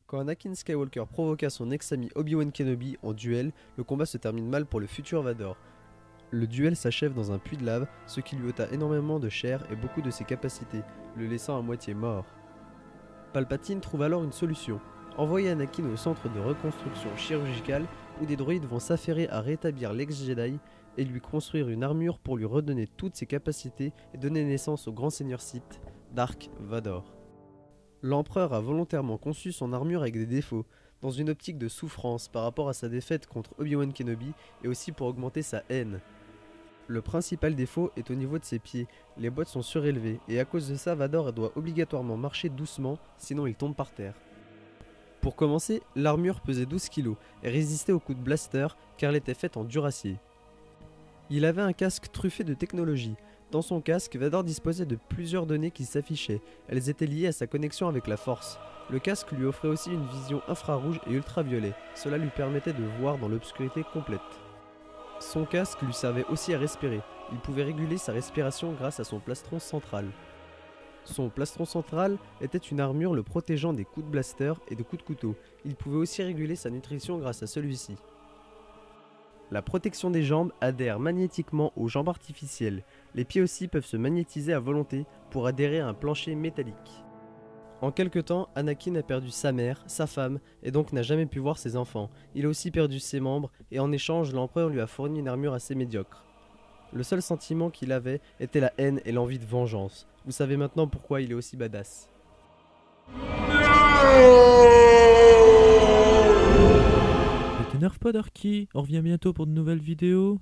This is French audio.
Quand Anakin Skywalker provoqua son ex-ami Obi-Wan Kenobi en duel, le combat se termine mal pour le futur Vador. Le duel s'achève dans un puits de lave, ce qui lui ôta énormément de chair et beaucoup de ses capacités, le laissant à moitié mort. Palpatine trouve alors une solution. Envoyer Anakin au centre de reconstruction chirurgicale où des droïdes vont s'affairer à rétablir l'ex-Jedi et lui construire une armure pour lui redonner toutes ses capacités et donner naissance au grand seigneur Sith, Dark Vador. L'empereur a volontairement conçu son armure avec des défauts, dans une optique de souffrance par rapport à sa défaite contre Obi-Wan Kenobi et aussi pour augmenter sa haine. Le principal défaut est au niveau de ses pieds, les bottes sont surélevées et à cause de ça Vador doit obligatoirement marcher doucement sinon il tombe par terre. Pour commencer, l'armure pesait 12 kg et résistait aux coups de blaster car elle était faite en duracier. Il avait un casque truffé de technologie. Dans son casque, Vador disposait de plusieurs données qui s'affichaient. Elles étaient liées à sa connexion avec la Force. Le casque lui offrait aussi une vision infrarouge et ultraviolet. Cela lui permettait de voir dans l'obscurité complète. Son casque lui servait aussi à respirer. Il pouvait réguler sa respiration grâce à son plastron central. Son plastron central était une armure le protégeant des coups de blaster et de coups de couteau. Il pouvait aussi réguler sa nutrition grâce à celui-ci. La protection des jambes adhère magnétiquement aux jambes artificielles. Les pieds aussi peuvent se magnétiser à volonté pour adhérer à un plancher métallique. En quelque temps, Anakin a perdu sa mère, sa femme, et donc n'a jamais pu voir ses enfants. Il a aussi perdu ses membres, et en échange, l'empereur lui a fourni une armure assez médiocre. Le seul sentiment qu'il avait était la haine et l'envie de vengeance. Vous savez maintenant pourquoi il est aussi badass. Ne t'énerve pas Darky, on revient bientôt pour de nouvelles vidéos.